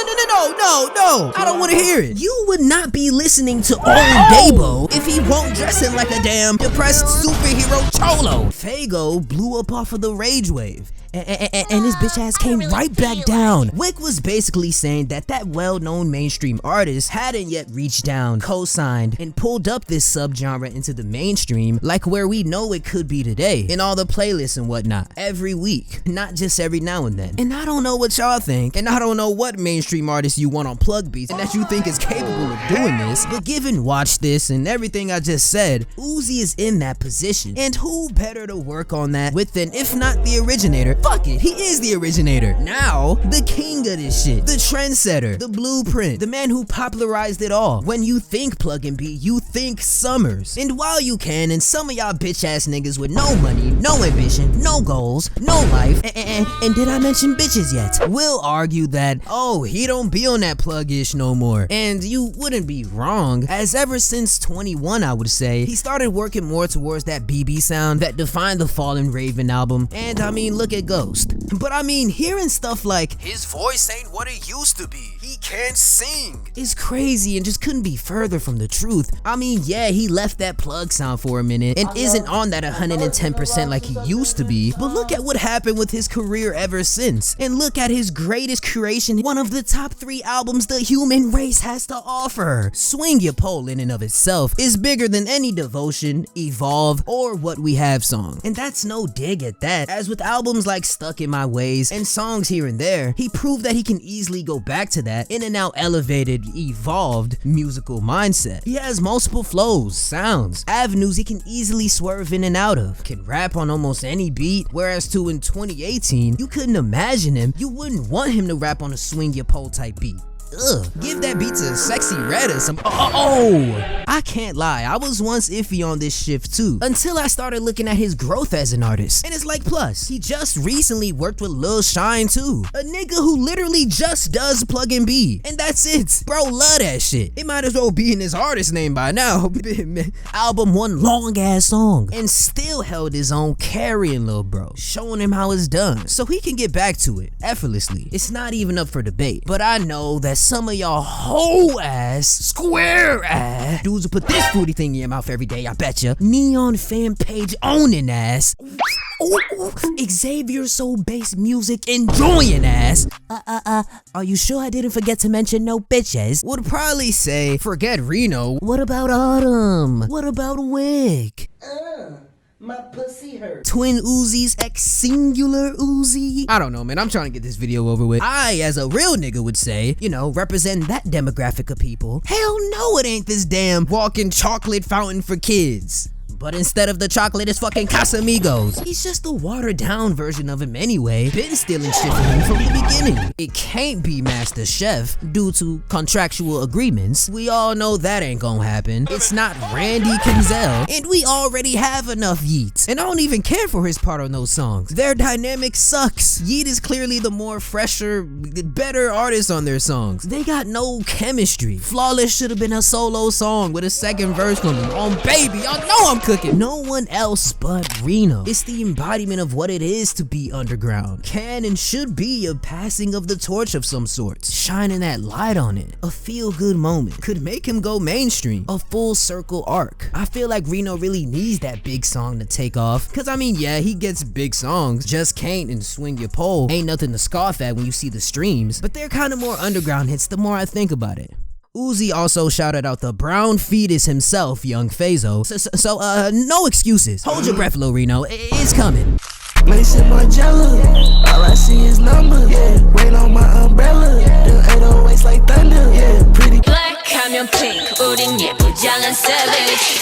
I don't want to hear it. You would not be listening to Dabo if he won't dress him like a damn depressed superhero cholo. SoFaygo blew up off of the rage wave. And his bitch ass came right back down. Wick was basically saying that well-known mainstream artist hadn't yet reached down, co-signed, and pulled up this subgenre into the mainstream like where we know it could be today, in all the playlists and whatnot, every week, not just every now and then. And I don't know what y'all think, and I don't know what mainstream artist you want on Plug Beats and that you think is capable of doing this, but given Watch This and everything I just said, Uzi is in that position, and who better to work on that with than if not the originator? Fuck it, he is the originator. Now, the king of this shit, the trendsetter, the blueprint, the man who popularized it all. When you think Plug B, you think Summrs. And while you can, and some of y'all bitch ass niggas with no money, no ambition, no goals, no life, and did I mention bitches yet? Will argue that, oh, he don't be on that plug-ish no more. And you wouldn't be wrong, as ever since 21, I would say, he started working more towards that BB sound that defined the Fallen Raven album. And I mean, look at Ghost. But I mean, hearing stuff like, his voice ain't what it used to be, he can't sing, is crazy and just couldn't be further from the truth. I mean, yeah, he left that plug sound for a minute and isn't on that 110% like he used to be, but look at what happened with his career ever since. And look at his greatest creation, one of the top 3 albums the human race has to offer. Swing Your Pole in and of itself is bigger than any Devotion, Evolve, or What We Have song. And that's no dig at that, as with albums like Stuck in My Ways and songs here and there, he proved that he can easily go back to that in a now elevated, evolved musical mindset. He has multiple flows, sounds, avenues he can easily swerve in and out of, can rap on almost any beat, whereas in 2018, you couldn't imagine him, you wouldn't want him to rap on a Swing Your Pole type beat. Ugh, give that beat to Sexy Red or some. I can't lie, I was once iffy on this shift too, until I started looking at his growth as an artist. And it's like, plus, he just recently worked with Lil Shine too, a nigga who literally just does Plug B, and that's it. Bro, love that shit. It might as well be in his artist name by now. Album, one long ass song, and still held his own, carrying Lil Bro, showing him how it's done, so he can get back to it effortlessly. It's not even up for debate, but I know that some of y'all whole ass, square ass dudes will put this fruity thing in your mouth every day, I betcha. Neon fan page owning ass. Xavier Soul bass music enjoying ass. Are you sure I didn't forget to mention no bitches? Would probably say, forget Reno. What about Autumn? What about Wick? My pussy hurt. Twin Uzis X singular Uzi. I don't know, man. I'm trying to get this video over with. I, as a real nigga, would say, you know, represent that demographic of people. Hell no, it ain't this damn walking chocolate fountain for kids. But instead of the chocolate, it's fucking Casamigos. He's just a watered down version of him anyway. Been stealing shit from him from the beginning. It can't be Master Chef due to contractual agreements. We all know that ain't gonna happen. It's not Randy Kinzel, and we already have enough YEAT. And I don't even care for his part on those songs. Their dynamic sucks. YEAT is clearly the more fresher, better artist on their songs. They got no chemistry. Flawless should have been a solo song with a second verse from him. On Baby, y'all know I'm cooking. No one else but Reno. It's the embodiment of what it is to be underground. Can and should be a passing of the torch of some sort, shining that light on it. A feel-good moment could make him go mainstream. A full circle arc. I feel like Reno really needs that big song to take off, cause I mean, yeah, he gets big songs. Just Can't and Swing Your Pole ain't nothing to scoff at when you see the streams, but they're kind of more underground hits the more I think about it. Uzi also shouted out the brown fetus himself, Young Fayzo. So no excuses. Hold your breath, Lil Reno. It's coming.
Mason Margiela, all I see is numbers. Yeah, rain on my umbrella. The 808s like thunder. Yeah, pretty
black, I'm your pink. 우린 예쁘장한 savage.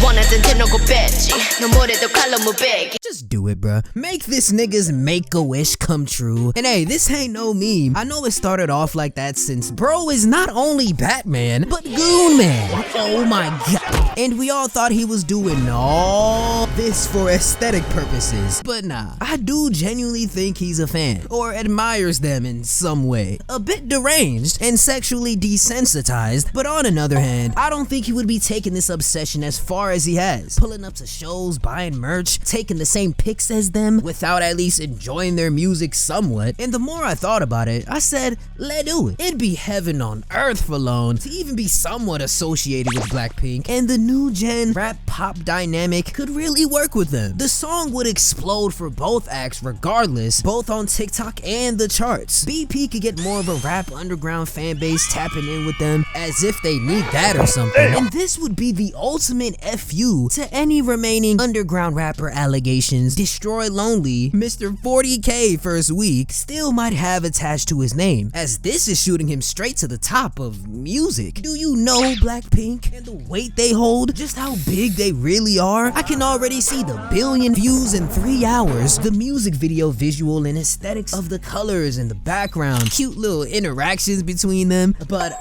원하던 대놓고 뺐지 너 뭐래도 칼로 무배기.
Just do it, bruh. Make this nigga's make-a-wish come true. And hey, this ain't no meme. I know it started off like that since bro is not only Batman, but Goon Man. Oh my god. And we all thought he was doing all this for aesthetic purposes. But nah, I do genuinely think he's a fan, or admires them in some way. A bit deranged and sexually desensitized, but on another hand, I don't think he would be taking this obsession as far as he has. Pulling up to shows, buying merch, taking the same pics as them, without at least enjoying their music somewhat. And the more I thought about it, I said, let do it. It'd be heaven on earth for Lone to even be somewhat associated with Blackpink, and the new gen rap pop dynamic could really work with them. The song would explode for both acts regardless, both on TikTok and the charts. BP could get more of a rap underground fan base tapping in with them as if they need that or something. And this would be the ultimate FU to any remaining underground rapper allegations Destroy Lonely, Mr. 40K first week still might have attached to his name, as this is shooting him straight to the top of music. Do you know Blackpink and the weight they hold? Just how big they really are? I can already see the billion views in 3 hours, the music video visual and aesthetics of the colors and the background, cute little interactions between them. But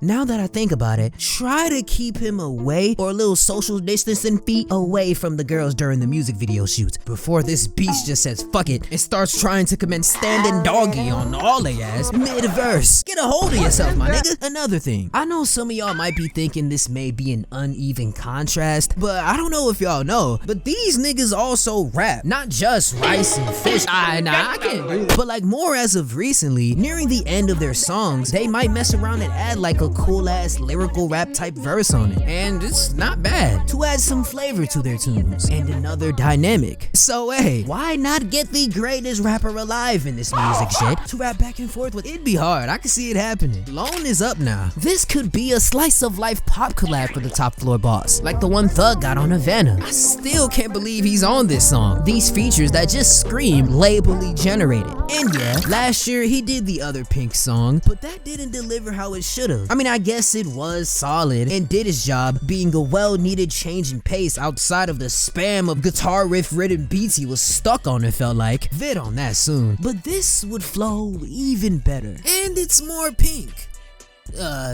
now that I think about it, try to keep him away, or a little social distancing feet away from the girls during the music video shoots, before this beast just says fuck it and starts trying to commence standing doggy on all they ass mid-verse. Get a hold of yourself, my nigga. Another thing, I know some of y'all might be thinking this may be an uneven contrast, but I don't know if y'all know, but these niggas also rap, not just rice and fish. I can't do that. But like more as of recently, nearing the end of their songs, they might mess around and add like a cool ass lyrical rap type verse on it, and it's not bad to add some flavor to their tunes and another dynamic. So hey, why not get the greatest rapper alive in this music shit to rap back and forth with? It'd be hard, I can see it happening. Lone is up now. This could be a slice of life pop collab for the Top Floor boss, like the one Thug got on Havana. I still can't believe he's on this song. These features that just scream labelly generated. And yeah, last year he did the other Pink song, but that didn't deliver how it should've. I mean, I guess it was solid and did its job, being a well-needed change in pace outside of the spam of guitar riff-ridden beats he was stuck on, it felt like. Vid on that soon. But this would flow even better. And it's more Pink.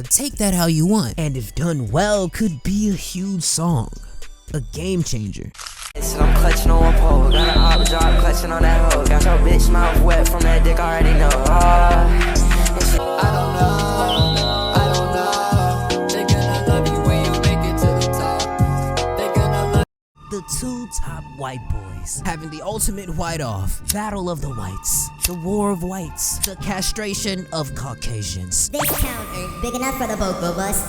Take that how you want. And if done well, could be a huge song. A game changer.
I'm clutching on one pole, got an arbitrage clutching on that hoe. Got your bitch mouth wet from that dick, I already know. I don't know. They're gonna love you when you make it to the top. They're gonna love
the two top white boys having the ultimate white off. Battle of the whites. The war of whites. The castration of Caucasians.
This count ain't big enough for the both of us.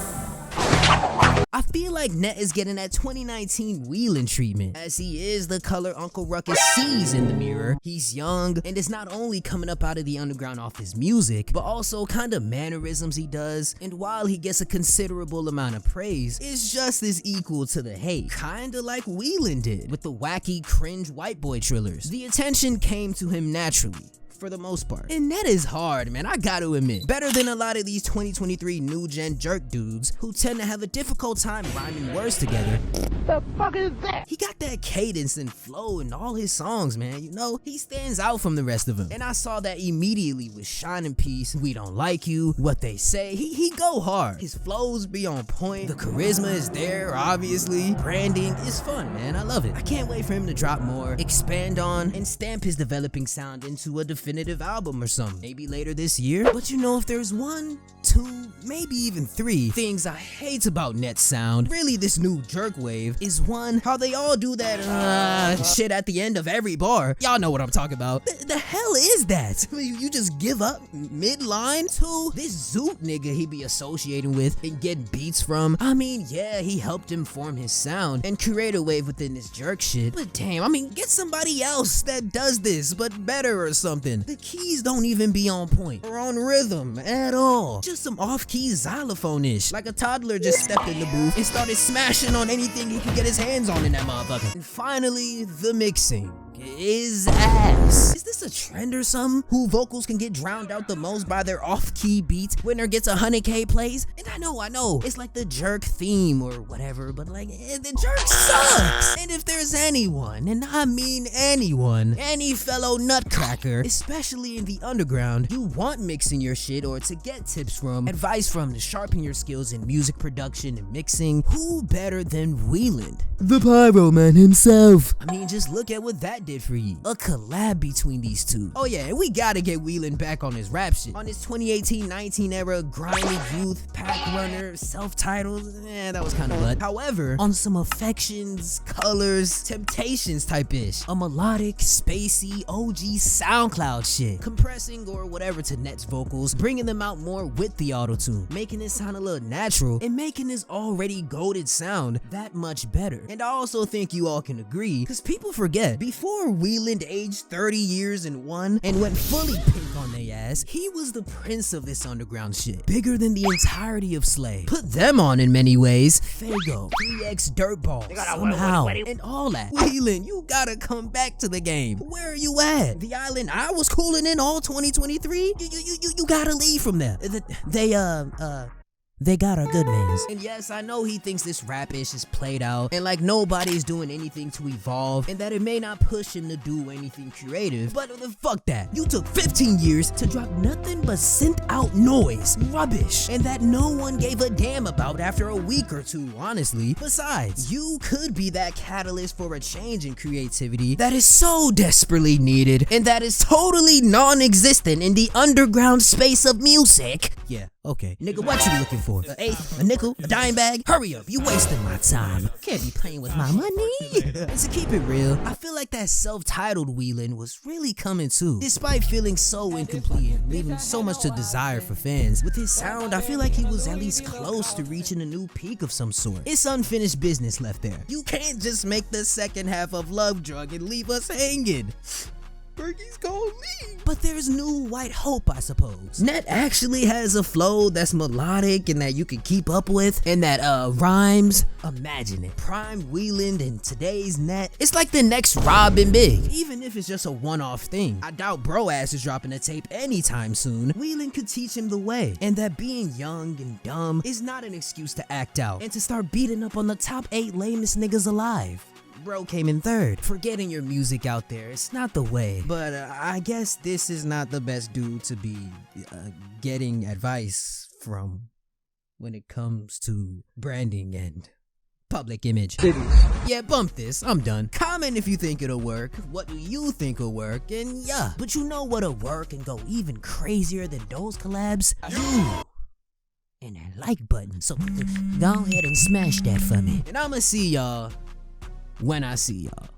I feel like Net is getting that 2019 Weiland treatment, as he is the color Uncle Ruckus sees in the mirror. He's young and is not only coming up out of the underground off his music, but also kind of mannerisms he does. And while he gets a considerable amount of praise, it's just as equal to the hate, kinda like Weiland did with the wacky cringe white boy trillers. The attention came to him naturally, for the most part. And that is hard, man, I gotta admit. Better than a lot of these 2023 new gen jerk dudes who tend to have a difficult time rhyming words together.
The fuck is that?
He got that cadence and flow in all his songs, man. You know, he stands out from the rest of them. And I saw that immediately with Shine in Peace, We Don't Like You, What They Say. He go hard. His flows be on point. The charisma is there, obviously. Branding is fun, man. I love it. I can't wait for him to drop more, expand on, and stamp his developing sound into a definitive album or something. Maybe later this year. But you know, if there's 1, 2, maybe even 3 things I hate about Net's sound, really this new jerk wave, is 1, how they all do that shit at the end of every bar. Y'all know what I'm talking about. The hell is that? You just give up mid-line? 2, this Zoot nigga he be associating with and getting beats from. I mean, yeah, he helped him form his sound and create a wave within this jerk shit, but damn, I mean, get somebody else that does this, but better or something. The keys don't even be on point or on rhythm at all. Just some off-key xylophone-ish, like a toddler just stepped in the booth and started smashing on anything he could get his hands on in that motherfucker. And finally, the mixing. is ass. Is this a trend or something? Who vocals can get drowned out the most by their off-key beats? Winner gets 100K plays? And I know, it's like the jerk theme or whatever, but like, the jerk sucks. And if there's anyone, and I mean anyone, any fellow nutcracker, especially in the underground, you want mixing your shit or to get tips from, advice from to sharpen your skills in music production and mixing, who better than Weiland? The Pyro Man himself. I mean, just look at what that did for you. A collab between these two. Oh yeah, and we gotta get Weiland back on his rap shit. On his 2018-19 era, grimy youth, pack runner, self-titled, that was kinda butt. However, on some affections, colors, temptations type ish. A melodic, spacey, OG SoundCloud shit. Compressing or whatever to Nett's vocals, bringing them out more with the auto-tune, making it sound a little natural, and making his already goated sound that much better. And I also think you all can agree, cause people forget, before Weiland aged 30 years and one and went fully pink on their ass, he was the prince of this underground shit, bigger than the entirety of Slay. Put them on in many ways, SoFaygo, 3X Dirtball, Somehow, and all that. Weiland, you gotta come back to the game. Where are you at? The island I was cooling in all 2023? You gotta leave from there. They got our good names. And yes, I know he thinks this rap ish is played out and like nobody's doing anything to evolve and that it may not push him to do anything creative, but fuck that. You took 15 years to drop nothing but synth out noise, rubbish, and that no one gave a damn about after a week or two, honestly. Besides, you could be that catalyst for a change in creativity that is so desperately needed and that is totally non-existent in the underground space of music. Yeah, okay. Nigga, what you looking for? An eighth? A nickel? A dime bag? Hurry up, you wasting my time. Can't be playing with my money. And to keep it real, I feel like that self-titled Weiland was really coming too. Despite feeling so incomplete and leaving so much to desire for fans, with his sound, I feel like he was at least close to reaching a new peak of some sort. It's unfinished business left there. You can't just make the second half of Love Drug and leave us hanging. Berkey's gonna leave. But there's new white hope, I suppose. Nett actually has a flow that's melodic and that you can keep up with and that rhymes. Imagine it. Prime Weiland and today's Nett. It's like the next Robin Big. Even if it's just a one-off thing. I doubt bro ass is dropping a tape anytime soon. Weiland could teach him the way. And that being young and dumb is not an excuse to act out and to start beating up on the top 8 lamest niggas alive. Bro came in third. Forgetting your music out there, it's not the way. But I guess this is not the best dude to be getting advice from when it comes to branding and public image. Yeah, bump this. I'm done. Comment if you think it'll work. What do you think will work? And yeah, but you know what'll work and go even crazier than those collabs? You! And that like button. So go ahead and smash that for me. And I'ma see y'all when I see y'all.